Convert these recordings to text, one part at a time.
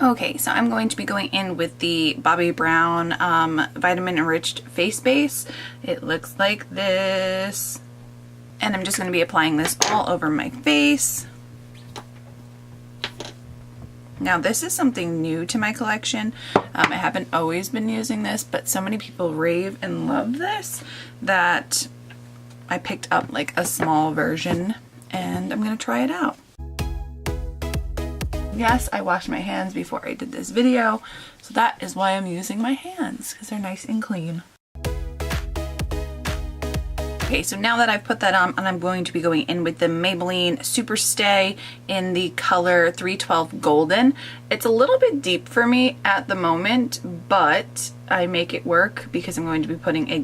Okay, so I'm going to be going in with the Bobbi Brown Vitamin Enriched Face Base. It looks like this. And I'm just going to be applying this all over my face. Now this is something new to my collection. I haven't always been using this, but so many people rave and love this that I picked up like a small version and I'm going to try it out. Yes, I washed my hands before I did this video, so that is why I'm using my hands, because they're nice and clean. Okay, so now that I've put that on, and I'm going to be going in with the Maybelline Super Stay in the color 312 Golden. It's a little bit deep for me at the moment, but I make it work because I'm going to be putting a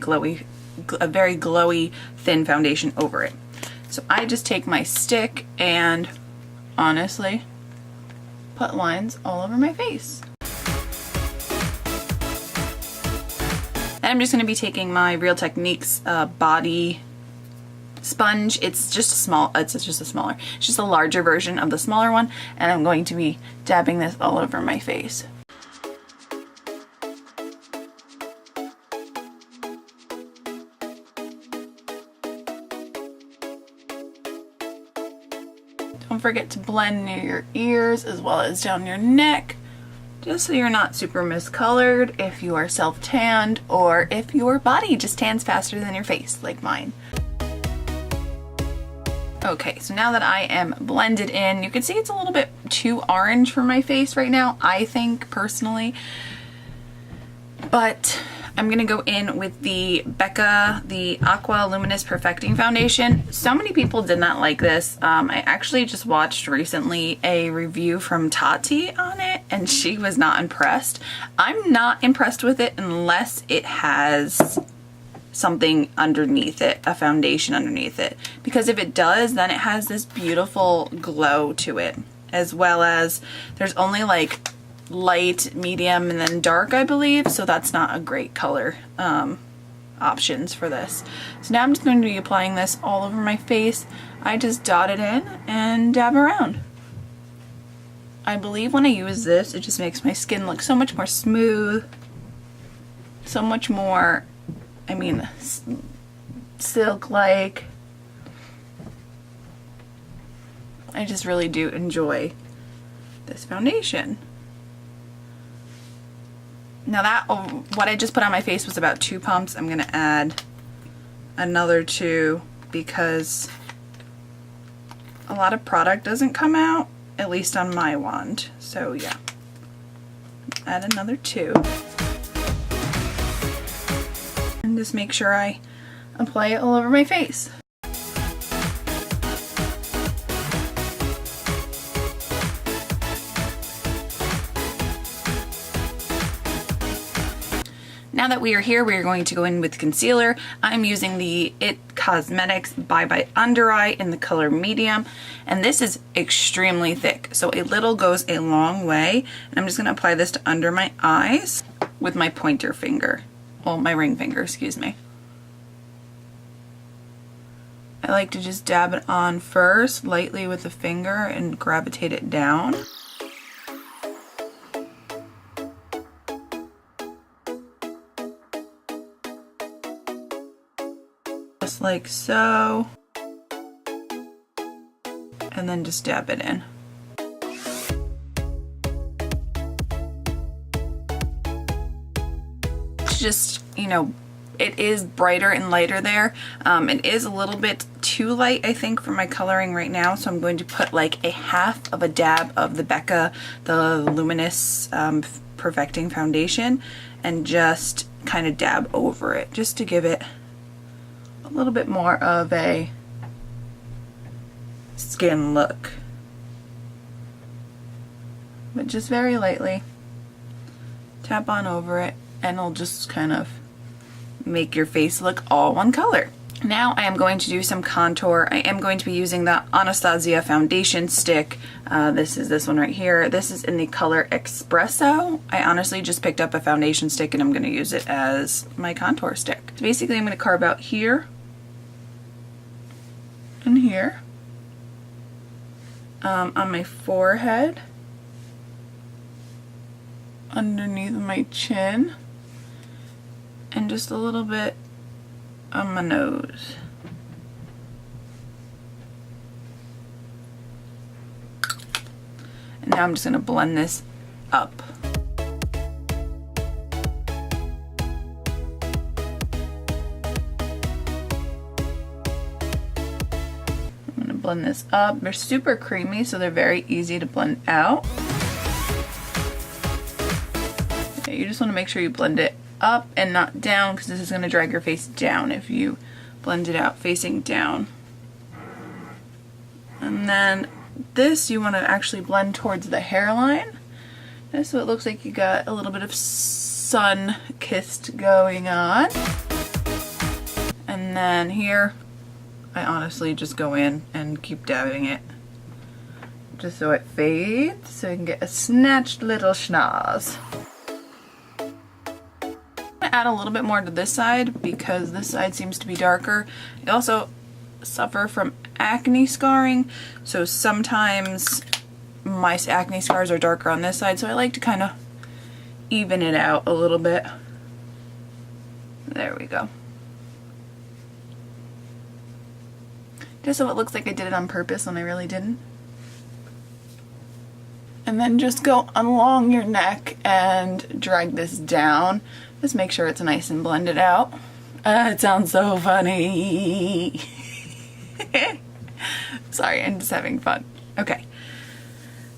very glowy thin foundation over it. So I just take my stick and honestly put lines all over my face. And I'm just going to be taking my Real Techniques body sponge. It's just a larger version of the smaller one, and I'm going to be dabbing this all over my face. Don't forget to blend near your ears as well as down your neck, just so you're not super miscolored if you are self-tanned or if your body just tans faster than your face, like mine. Okay, so now that I am blended in, you can see it's a little bit too orange for my face right now, I think, personally. But I'm gonna go in with the Becca, the Aqua Luminous Perfecting Foundation. So many people did not like this. I actually just watched recently a review from Tati on it, and she was not impressed. I'm not impressed with it unless it has something underneath it, a foundation underneath it. Because if it does, then it has this beautiful glow to it, as well as there's only like light, medium, and then dark, I believe, so that's not a great color options for this. So now I'm just going to be applying this all over my face. I just dot it in and dab around. I believe when I use this, it just makes my skin look so much more smooth, so much more, I mean, silk-like. I just really do enjoy this foundation. Now that, what I just put on my face was about 2 pumps. I'm gonna add another 2 because a lot of product doesn't come out, at least on my wand. So yeah, add another 2. And just make sure I apply it all over my face. Now that we are here, we are going to go in with concealer. I'm using the IT Cosmetics by Under Eye in the color medium, and this is extremely thick, so a little goes a long way. And I'm just going to apply this to under my eyes with my pointer finger, well, my ring finger, excuse me. I like to just dab it on first, lightly with the finger, and gravitate it down. Just like so, and then just dab it in. It's just, you know, it is brighter and lighter there. It is a little bit too light, I think, for my coloring right now, so I'm going to put like a half of a dab of the Becca, the Luminous Perfecting Foundation, and just kind of dab over it, just to give it a little bit more of a skin look, but just very lightly tap on over it, and it'll just kind of make your face look all one color. Now I am going to do some contour. I am going to be using the Anastasia foundation stick. This is this one right here. This is in the color Espresso. I honestly just picked up a foundation stick and I'm going to use it as my contour stick. So basically I'm going to carve out here and here on my forehead underneath my chin and just a little bit on my nose. And now I'm just going to blend this up. I'm going to blend this up. They're super creamy, so they're very easy to blend out. Okay, you just want to make sure you blend it up and not down, because this is going to drag your face down if you blend it out facing down. And then this you want to actually blend towards the hairline, so it looks like you got a little bit of sun-kissed going on. And then here I honestly just go in and keep dabbing it just so it fades, so you can get a snatched little schnoz. Add a little bit more to this side because this side seems to be darker. I also suffer from acne scarring, so sometimes my acne scars are darker on this side, so I like to kind of even it out a little bit. There we go. Just so it looks like I did it on purpose when I really didn't. And then just go along your neck and drag this down. Just make sure it's nice and blended out. It sounds so funny. Sorry, I'm just having fun. Okay.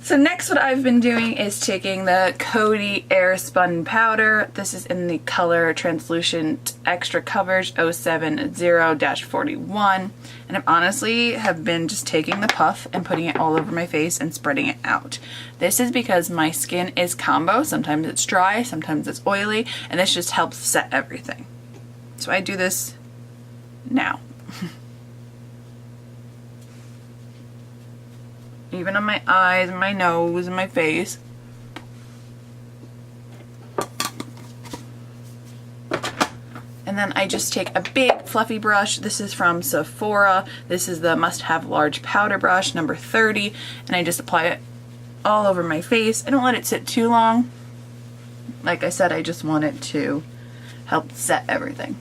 So next what I've been doing is taking the Coty Airspun powder. This is in the color Translucent Extra Coverage 070-41. And I honestly have been just taking the puff and putting it all over my face and spreading it out. This is because my skin is combo. Sometimes it's dry, sometimes it's oily, and this just helps set everything. So I do this now. Even on my eyes, my nose, and my face. And then I just take a big fluffy brush. This is from Sephora. This is the Must Have Large Powder Brush, number 30. And I just apply it all over my face. I don't let it sit too long. Like I said, I just want it to help set everything.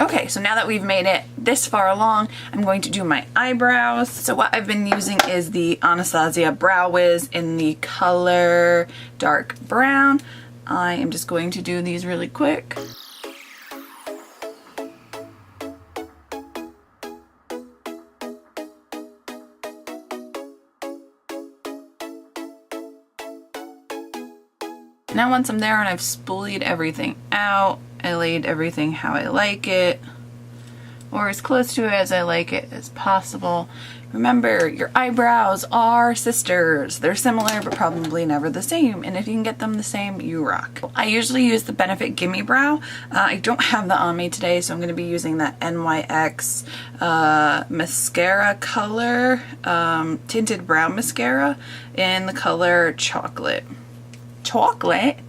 Okay, so now that we've made it this far along, I'm going to do my eyebrows. So what I've been using is the Anastasia Brow Wiz in the color dark brown. I am just going to do these really quick. Now once I'm there and I've spoolied everything out, I laid everything how I like it, or as close to it as I like it as possible. Remember, your eyebrows are sisters. They're similar, but probably never the same. And if you can get them the same, you rock. I usually use the Benefit Gimme Brow. I don't have that on me today, so I'm going to be using that NYX mascara color, tinted brow mascara in the color Chocolate. Chocolate?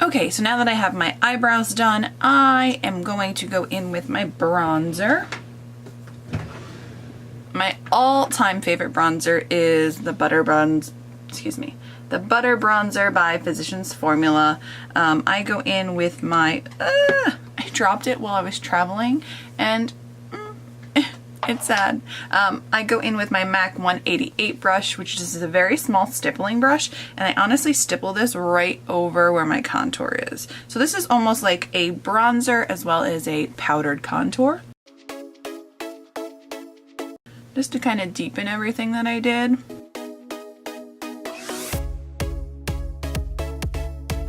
Okay, so now that I have my eyebrows done, I am going to go in with my bronzer. My all-time favorite bronzer is the Butter Bronzer by Physicians Formula. I go in with my, I dropped it while I was traveling, and it's sad. I go in with my MAC 188 brush, which is a very small stippling brush, and I honestly stipple this right over where my contour is. So this is almost like a bronzer as well as a powdered contour, just to kind of deepen everything that I did.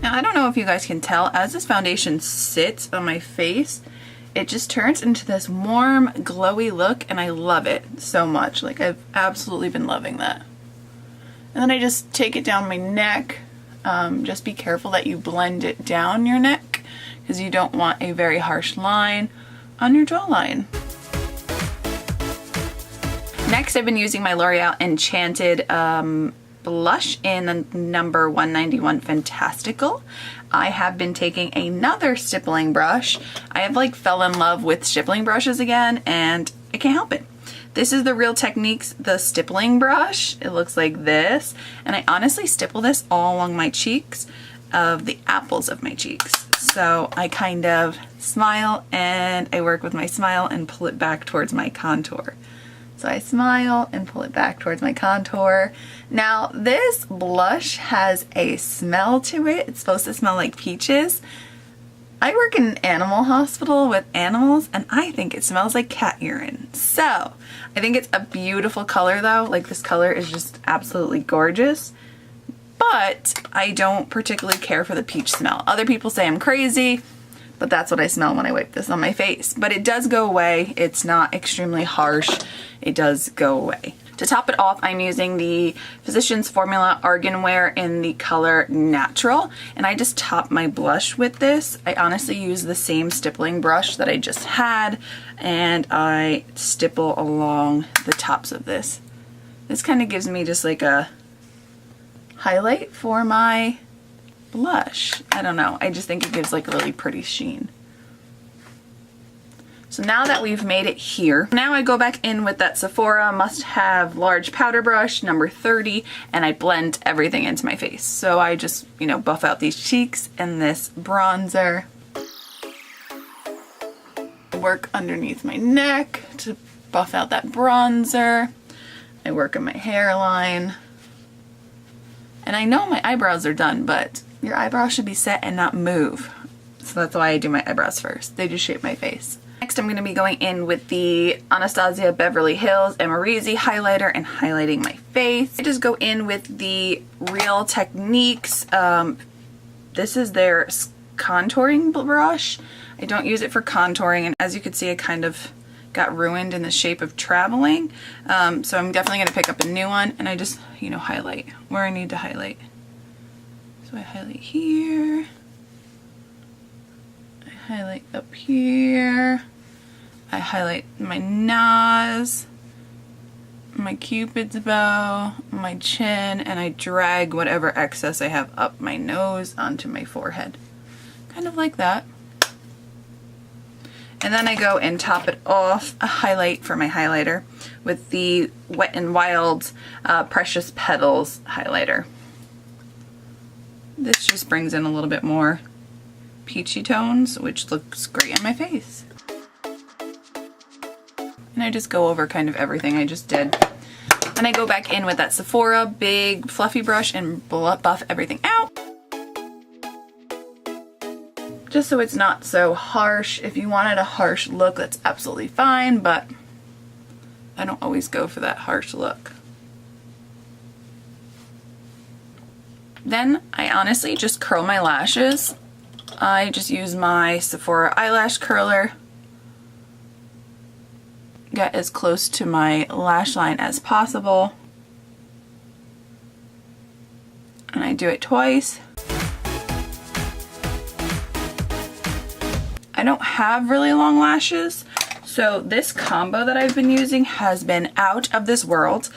Now I don't know if you guys can tell, as this foundation sits on my face, it just turns into this warm, glowy look, and I love it so much. Like, I've absolutely been loving that. And then I just take it down my neck. Just be careful that you blend it down your neck, because you don't want a very harsh line on your jawline. Next, I've been using my L'Oreal Enchanted blush in the number 191 Fantastical. I have been taking another stippling brush. I have like fell in love with stippling brushes again, and I can't help it. This is the Real Techniques, the stippling brush. It looks like this, and I honestly stipple this all along my cheeks, of the apples of my cheeks. So I kind of smile and I work with my smile and pull it back towards my contour. So I smile and pull it back towards my contour. Now this blush has a smell to it. It's supposed to smell like peaches. I work in an animal hospital with animals, and I think it smells like cat urine. So I think it's a beautiful color though. Like, this color is just absolutely gorgeous. But I don't particularly care for the peach smell. Other people say I'm crazy, but that's what I smell when I wipe this on my face. But it does go away. It's not extremely harsh. It does go away. To top it off, I'm using the Physicians Formula Arganwear in the color Natural, and I just top my blush with this. I honestly use the same stippling brush that I just had, and I stipple along the tops of this. This kind of gives me just like a highlight for my blush. I don't know. I just think it gives like a really pretty sheen. So now that we've made it here, now I go back in with that Sephora Must Have Large Powder Brush, number 30, and I blend everything into my face. So I just, you know, buff out these cheeks and this bronzer. Work underneath my neck to buff out that bronzer. I work on my hairline. And I know my eyebrows are done, but your eyebrows should be set and not move. So that's why I do my eyebrows first. They just shape my face. Next, I'm going to be going in with the Anastasia Beverly Hills Amrezy highlighter and highlighting my face. I just go in with the Real Techniques. This is their contouring brush. I don't use it for contouring, and as you can see, I kind of got ruined in the shape of traveling. So I'm definitely going to pick up a new one, and I just, you know, highlight where I need to highlight. So I highlight here. I highlight up here. I highlight my nose, my cupid's bow, my chin, and I drag whatever excess I have up my nose onto my forehead. Kind of like that. And then I go and top it off, a highlight for my highlighter, with the Wet n Wild Precious Petals highlighter. This just brings in a little bit more peachy tones, which looks great on my face. And I just go over kind of everything I just did. And I go back in with that Sephora big fluffy brush and buff everything out. Just so it's not so harsh. If you wanted a harsh look, that's absolutely fine, but I don't always go for that harsh look. Then I honestly just curl my lashes. I just use my Sephora eyelash curler. Get as close to my lash line as possible. And I do it twice. I don't have really long lashes, so this combo that I've been using has been out of this world.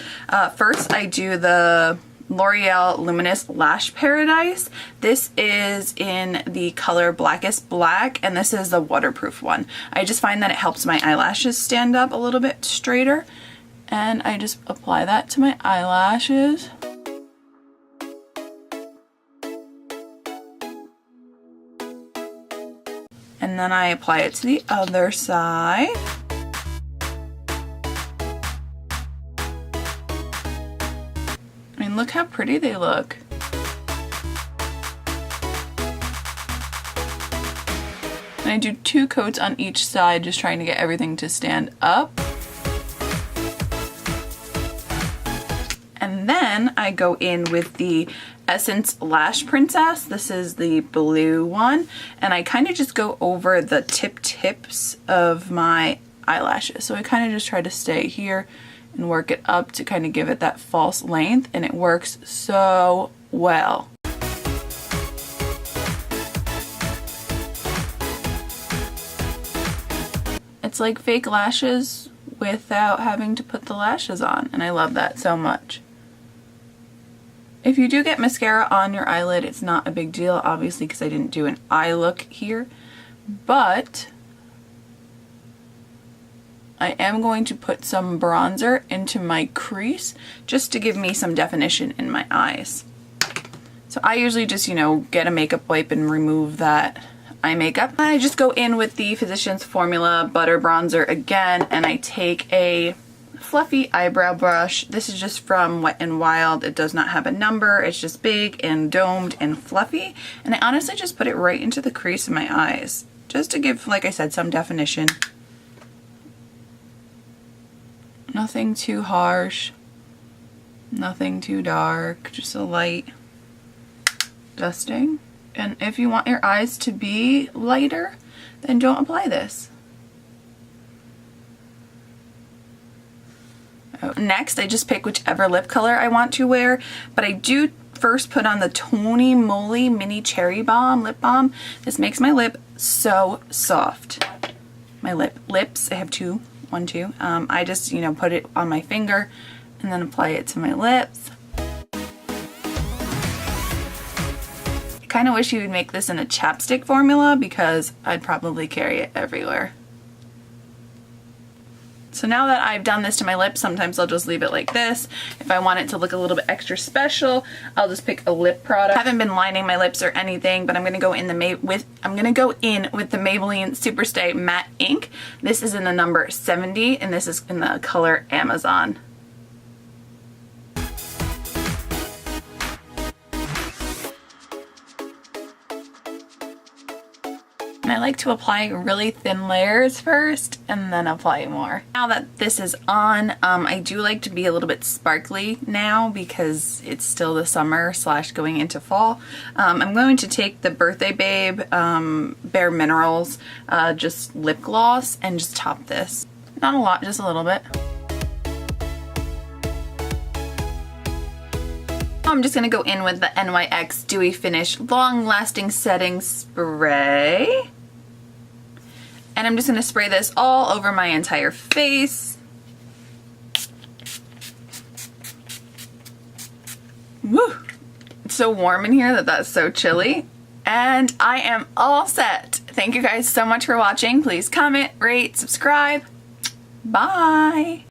First, I do the L'Oreal Luminous Lash Paradise. This is in the color Blackest Black, and this is the waterproof one. I just find that it helps my eyelashes stand up a little bit straighter, and I just apply that to my eyelashes. And then I apply it to the other side. I mean, look how pretty they look. And I do 2 coats on each side, just trying to get everything to stand up. And then I go in with the Essence Lash Princess. This is the blue one, and I kind of just go over the tips of my eyelashes. So I kind of just try to stay here and work it up to kind of give it that false length, and it works so well. It's like fake lashes without having to put the lashes on, and I love that so much. If you do get mascara on your eyelid, it's not a big deal, obviously, because I didn't do an eye look here. But I am going to put some bronzer into my crease just to give me some definition in my eyes. So I usually just, you know, get a makeup wipe and remove that eye makeup. I just go in with the Physicians Formula Butter Bronzer again, and I take a fluffy eyebrow brush. This is just from Wet n Wild. It does not have a number. It's just big and domed and fluffy. And I honestly just put it right into the crease of my eyes, just to give, like I said, some definition. Nothing too harsh, nothing too dark, just a light dusting. And if you want your eyes to be lighter, then don't apply this. Next, I just pick whichever lip color I want to wear, but I do first put on the Tony Moly Mini Cherry Balm Lip Balm. This makes my lip so soft. My lips, I have two, one, two. I just, you know, put it on my finger and then apply it to my lips. I kind of wish you would make this in a chapstick formula because I'd probably carry it everywhere. So now that I've done this to my lips, sometimes I'll just leave it like this. If I want it to look a little bit extra special, I'll just pick a lip product. I haven't been lining my lips or anything, but I'm gonna go in with the Maybelline Superstay Matte Ink. This is in the number 70, and this is in the color Amazon. And I like to apply really thin layers first and then apply more. Now that this is on, I do like to be a little bit sparkly now because it's still the summer / going into fall. I'm going to take the Birthday Babe Bare Minerals just lip gloss and just top this. Not a lot, just a little bit. I'm just going to go in with the NYX Dewy Finish Long Lasting Setting Spray. And I'm just going to spray this all over my entire face. Woo! It's so warm in here that's so chilly. And I am all set. Thank you guys so much for watching. Please comment, rate, subscribe. Bye!